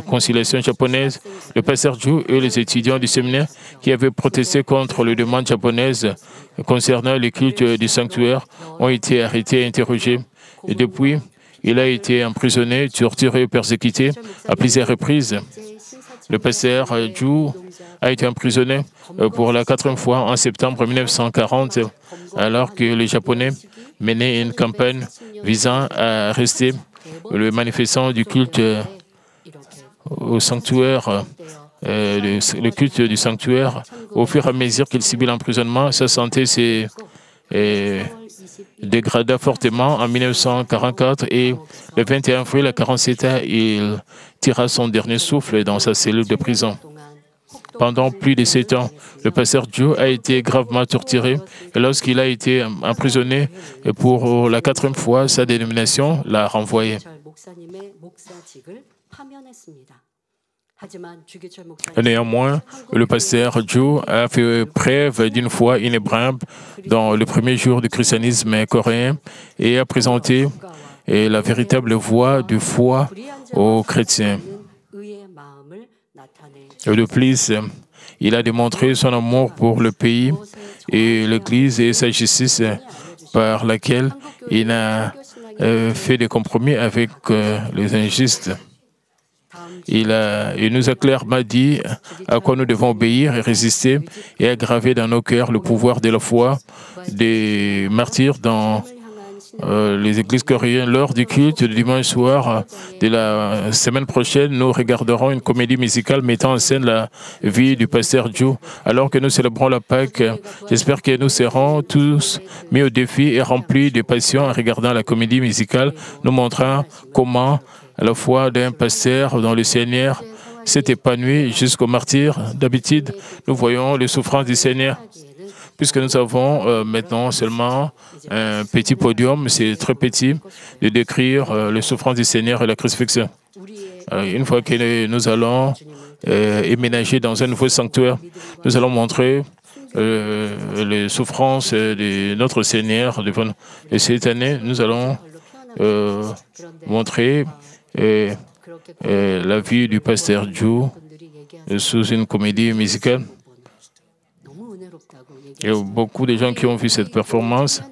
conciliation japonaise. Le pasteur Ju et les étudiants du séminaire qui avaient protesté contre les demandes japonaises concernant les cultes du sanctuaire ont été arrêtés et interrogés. Et depuis, il a été emprisonné, torturé et persécuté à plusieurs reprises. Le pasteur Ju a été emprisonné pour la 4e fois en septembre 1940, alors que les Japonais menaient une campagne visant à arrêter le manifestant du culte au sanctuaire, le culte du sanctuaire. Au fur et à mesure qu'il subit l'emprisonnement, sa santé s'est dégrada fortement en 1944 et le 21 avril à 47 ans, il tira son dernier souffle dans sa cellule de prison. pendant plus de 7 ans. Le pasteur Joe a été gravement torturé et lorsqu'il a été emprisonné pour la 4e fois, sa dénomination l'a renvoyé. Néanmoins, le pasteur Joe a fait preuve d'une foi inébranlable dans le premier jour du christianisme coréen et a présenté la véritable voie de foi aux chrétiens. De plus, il a démontré son amour pour le pays et l'Église et sa justice par laquelle il a fait des compromis avec les injustes. Il nous a clairement dit à quoi nous devons obéir et résister et a gravé dans nos cœurs le pouvoir de la foi des martyrs dans les églises coréennes. Lors du culte du dimanche soir de la semaine prochaine, nous regarderons une comédie musicale mettant en scène la vie du pasteur Joe. Alors que nous célébrons la Pâque, j'espère que nous serons tous mis au défi et remplis de passion en regardant la comédie musicale, nous montrant comment la foi d'un pasteur dans le Seigneur s'est épanouie jusqu'au martyr. D'habitude, nous voyons les souffrances du Seigneur. Puisque nous avons maintenant seulement un petit podium, c'est très petit, de décrire les souffrances du Seigneur et la crucifixion. Une fois que nous allons éménager dans un nouveau sanctuaire, nous allons montrer les souffrances de notre Seigneur. Et cette année, nous allons montrer la vie du pasteur Joe sous une comédie musicale. Il y a beaucoup de gens qui ont vu cette performance.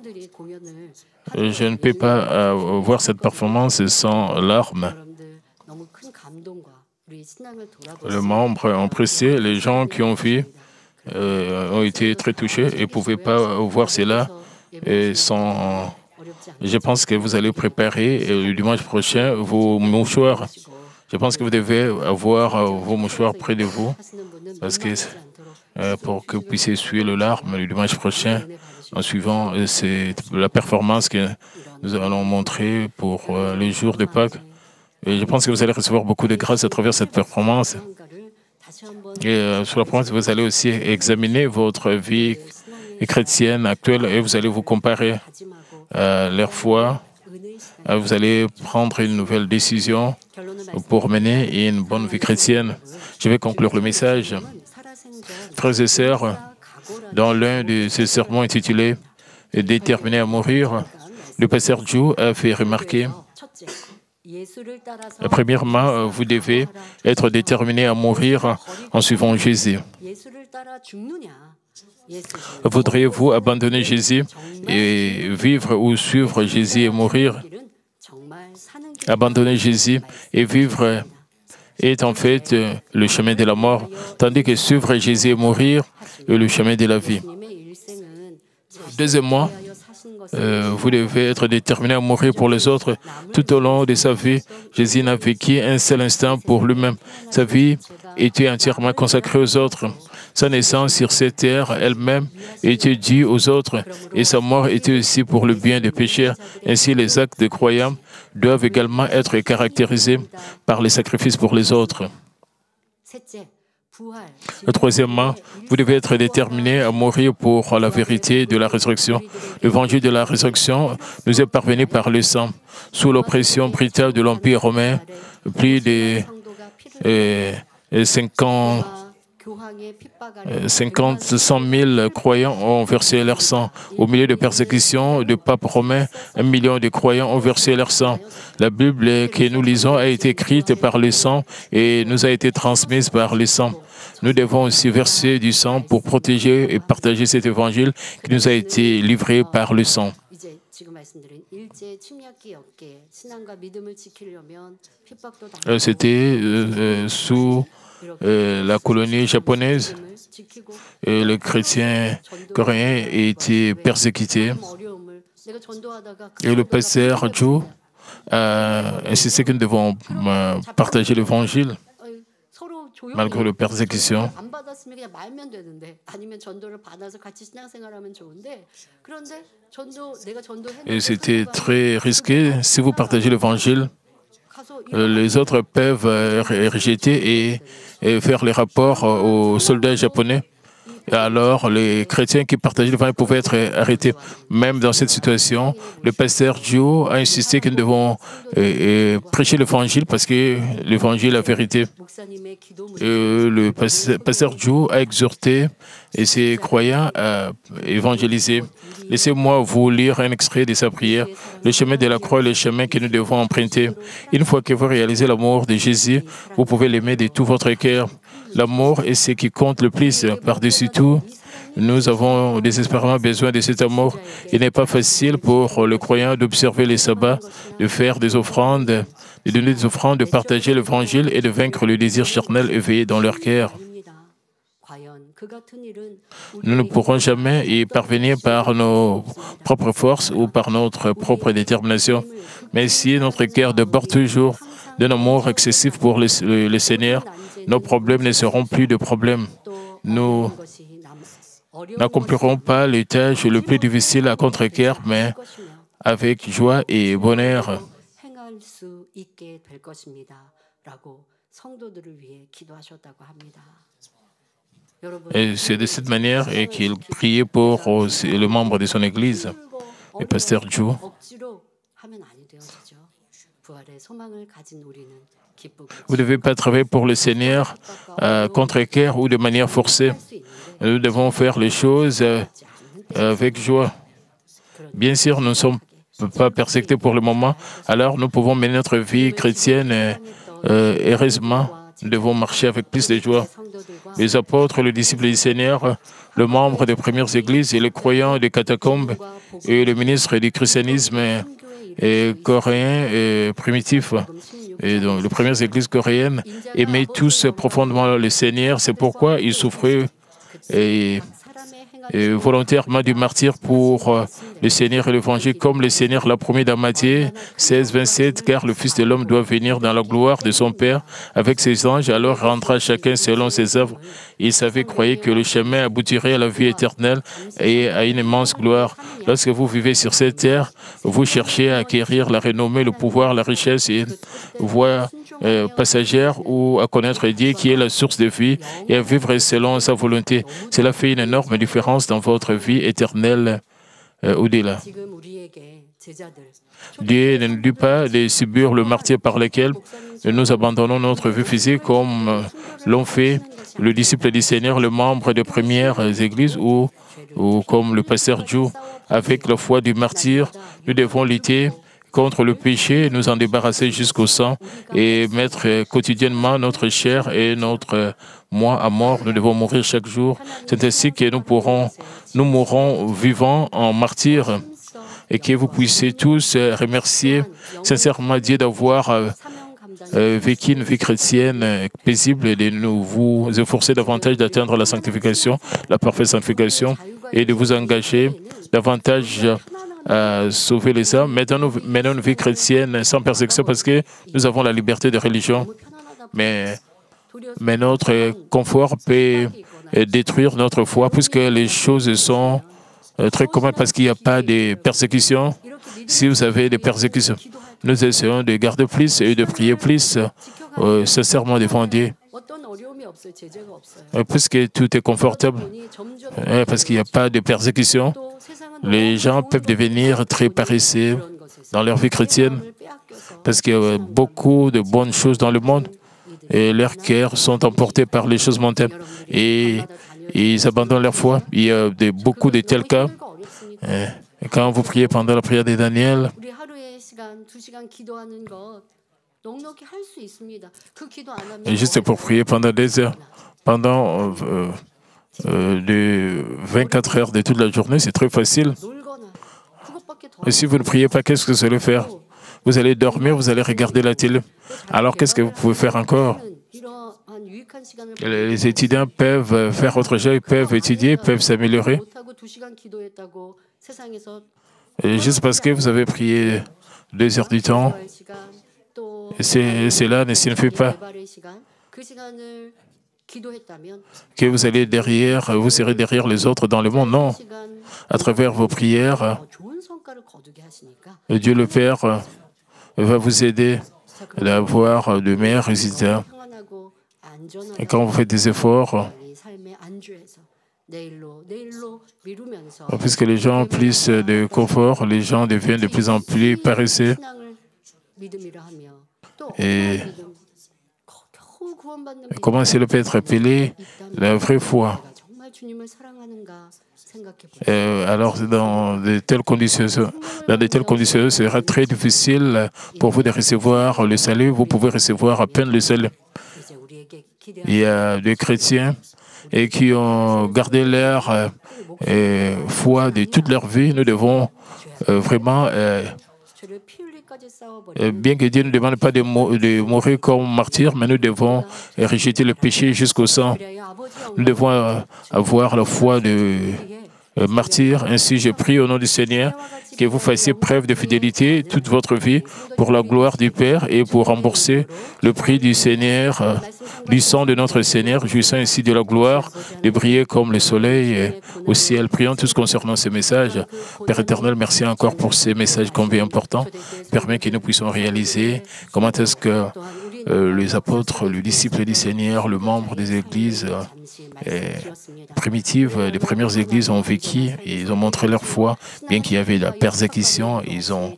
Je ne peux pas voir cette performance sans larmes. Les membres ont apprécié, les gens qui ont vu ont été très touchés et ne pouvaient pas voir cela sans... Je pense que vous allez préparer le dimanche prochain vos mouchoirs. Je pense que vous devez avoir vos mouchoirs près de vous parce que, pour que vous puissiez essuyer les larmes le dimanche prochain en suivant la performance que nous allons montrer pour les jours de Pâques. Et je pense que vous allez recevoir beaucoup de grâce à travers cette performance. Et sur la performance, vous allez aussi examiner votre vie chrétienne actuelle et vous allez vous comparer à leur foi. Vous allez prendre une nouvelle décision pour mener une bonne vie chrétienne. Je vais conclure le message. Frères et sœurs, dans l'un de ces sermons intitulé « Déterminé à mourir », le pasteur Joe a fait remarquer premièrement, vous devez être déterminé à mourir en suivant Jésus. Voudriez-vous abandonner Jésus et vivre ou suivre Jésus et mourir? Abandonner Jésus et vivre est en fait le chemin de la mort, tandis que suivre Jésus et mourir est le chemin de la vie. Deuxièmement, vous devez être déterminé à mourir pour les autres. Tout au long de sa vie, Jésus n'a vécu un seul instant pour lui-même. Sa vie était entièrement consacrée aux autres. Sa naissance sur cette terre elle-même était due aux autres et sa mort était aussi pour le bien des pécheurs. Ainsi, les actes des croyants doivent également être caractérisés par les sacrifices pour les autres. Troisièmement, vous devez être déterminé à mourir pour la vérité de la résurrection. L'évangile de la résurrection nous est parvenu par le sang. Sous l'oppression brutale de l'Empire romain, plus de 100 000 croyants ont versé leur sang. Au milieu de persécutions de papes romains, 1 million de croyants ont versé leur sang. La Bible que nous lisons a été écrite par le sang et nous a été transmise par le sang. Nous devons aussi verser du sang pour protéger et partager cet évangile qui nous a été livré par le sang. C'était sous la colonie japonaise et les chrétiens coréens étaient persécutés. Et le pasteur Joe a insisté que nous devons partager l'évangile malgré les persécutions. Et c'était très risqué. Si vous partagez l'évangile, les autres peuvent rejeter et et faire les rapports aux soldats japonais. Et alors, les chrétiens qui partageaient l'évangile pouvaient être arrêtés. Même dans cette situation, le pasteur Joe a insisté que nous devons prêcher l'évangile parce que l'évangile est la vérité. Le pasteur Joe a exhorté ses croyants à évangéliser. Laissez-moi vous lire un extrait de sa prière. Le chemin de la croix est le chemin que nous devons emprunter. Une fois que vous réalisez l'amour de Jésus, vous pouvez l'aimer de tout votre cœur. L'amour est ce qui compte le plus. Par-dessus tout, nous avons désespérément besoin de cet amour. Il n'est pas facile pour le croyant d'observer les sabbats, de faire des offrandes, de donner des offrandes, de partager l'évangile et de vaincre le désir charnel éveillé dans leur cœur. Nous ne pourrons jamais y parvenir par nos propres forces ou par notre propre détermination. Mais si notre cœur déborde toujours d'un amour excessif pour le Seigneur, nos problèmes ne seront plus de problèmes. Nous n'accomplirons pas les tâches les plus difficiles à contre-cœur, mais avec joie et bonheur. Et c'est de cette manière qu'il priait pour le membre de son Église, le pasteur Joe. Vous ne devez pas travailler pour le Seigneur contre-cœur ou de manière forcée. Nous devons faire les choses avec joie. Bien sûr, nous ne sommes pas persécutés pour le moment, alors nous pouvons mener notre vie chrétienne heureusement. Nous devons marcher avec plus de joie. Les apôtres, les disciples du Seigneur, le membre des premières églises et les croyants des catacombes et les ministres du christianisme coréen et primitif. Et donc, les premières églises coréennes aimaient tous profondément le Seigneur. C'est pourquoi ils souffraient volontairement du martyr pour le Seigneur et l'Évangile, comme le Seigneur l'a promis dans Matthieu 16, 27, car le Fils de l'homme doit venir dans la gloire de son Père avec ses anges, alors rendra chacun selon ses œuvres. Ils savaient, croyaient que le chemin aboutirait à la vie éternelle et à une immense gloire. Lorsque vous vivez sur cette terre, vous cherchez à acquérir la renommée, le pouvoir, la richesse et voie passagère ou à connaître Dieu qui est la source de vie et à vivre selon sa volonté. Cela fait une énorme différence dans votre vie éternelle au-delà. Dieu ne nous dit pas de subir le martyr par lequel nous abandonnons notre vie physique comme l'ont fait le disciple du Seigneur, le membre des premières églises ou comme le pasteur Joe. Avec la foi du martyr, nous devons lutter contre le péché, nous en débarrasser jusqu'au sang et mettre quotidiennement notre chair et notre moi à mort. Nous devons mourir chaque jour. C'est ainsi que nous mourrons vivants en martyrs et que vous puissiez tous remercier sincèrement Dieu d'avoir vécu une vie chrétienne paisible et de nous vous efforcer davantage d'atteindre la sanctification, la parfaite sanctification et de vous engager davantage à sauver les âmes. Maintenant, nous menons une vie chrétienne sans persécution parce que nous avons la liberté de religion. Mais notre confort peut détruire notre foi puisque les choses sont très communes parce qu'il n'y a pas de persécution. Si vous avez des persécutions, nous essayons de garder plus et de prier plus, sincèrement devant Dieu. Puisque tout est confortable, parce qu'il n'y a pas de persécution, les gens peuvent devenir très paresseux dans leur vie chrétienne parce qu'il y a beaucoup de bonnes choses dans le monde et leurs cœurs sont emportés par les choses mondaines et ils abandonnent leur foi. Il y a beaucoup de tels cas. Et quand vous priez pendant la prière de Daniel, et juste pour prier pendant des heures, pendant de 24 heures de toute la journée, c'est très facile. Et si vous ne priez pas, qu'est-ce que vous allez faire? Vous allez dormir, vous allez regarder la télé. Alors, qu'est-ce que vous pouvez faire encore? Les étudiants peuvent faire autre chose, ils peuvent étudier, ils peuvent s'améliorer. Juste parce que vous avez prié 2 heures du temps, cela ne signifie pas que vous serez derrière les autres dans le monde. Non. À travers vos prières, Dieu le Père va vous aider à avoir de meilleurs résultats. Et quand vous faites des efforts, puisque les gens ont plus de confort, les gens deviennent de plus en plus paresseux. Et comment cela peut être appelé la vraie foi? Alors, dans de telles conditions, ce sera très difficile pour vous de recevoir le salut. Vous pouvez recevoir à peine le salut. Il y a des chrétiens et qui ont gardé leur foi de toute leur vie. Nous devons vraiment, bien que Dieu ne demande pas de mourir comme martyr, mais nous devons rejeter le péché jusqu'au sang. Nous devons avoir la foi de martyr. Ainsi, je prie au nom du Seigneur que vous fassiez preuve de fidélité toute votre vie pour la gloire du Père et pour rembourser le prix du Seigneur, du sang de notre Seigneur, jouissant ainsi de la gloire, de briller comme le soleil au ciel. Prions tous concernant ce message. Père éternel, merci encore pour ces messages combien importants. Permets que nous puissions réaliser comment est-ce que les apôtres, les disciples du Seigneur, le membre des églises primitives, des premières églises ont vécu, ils ont montré leur foi, bien qu'il y avait de la persécution, ils ont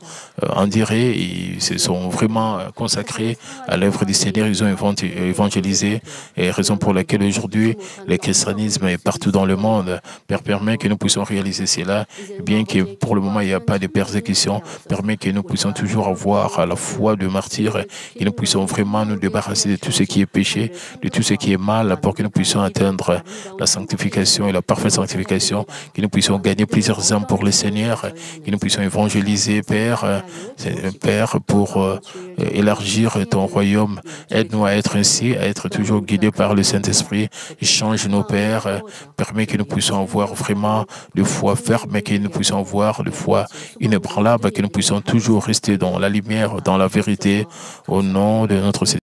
enduré, ils se sont vraiment consacrés à l'œuvre du Seigneur, ils ont évangélisé, et raison pour laquelle aujourd'hui le christianisme est partout dans le monde. Père, permet que nous puissions réaliser cela, bien que pour le moment il n'y a pas de persécution, permet que nous puissions toujours avoir la foi de martyr, que nous puissions vraiment nous débarrasser de tout ce qui est péché, de tout ce qui est mal, pour que nous puissions atteindre la sanctification et la parfaite sanctification, que nous puissions gagner plusieurs âmes pour le Seigneur, que nous puissions évangéliser, Père, pour élargir ton royaume. Aide-nous à être ainsi, à être toujours guidés par le Saint-Esprit. Change nos pères, permet que nous puissions avoir vraiment de foi ferme, que nous puissions avoir de foi inébranlable, que nous puissions toujours rester dans la lumière, dans la vérité, au nom de notre Seigneur.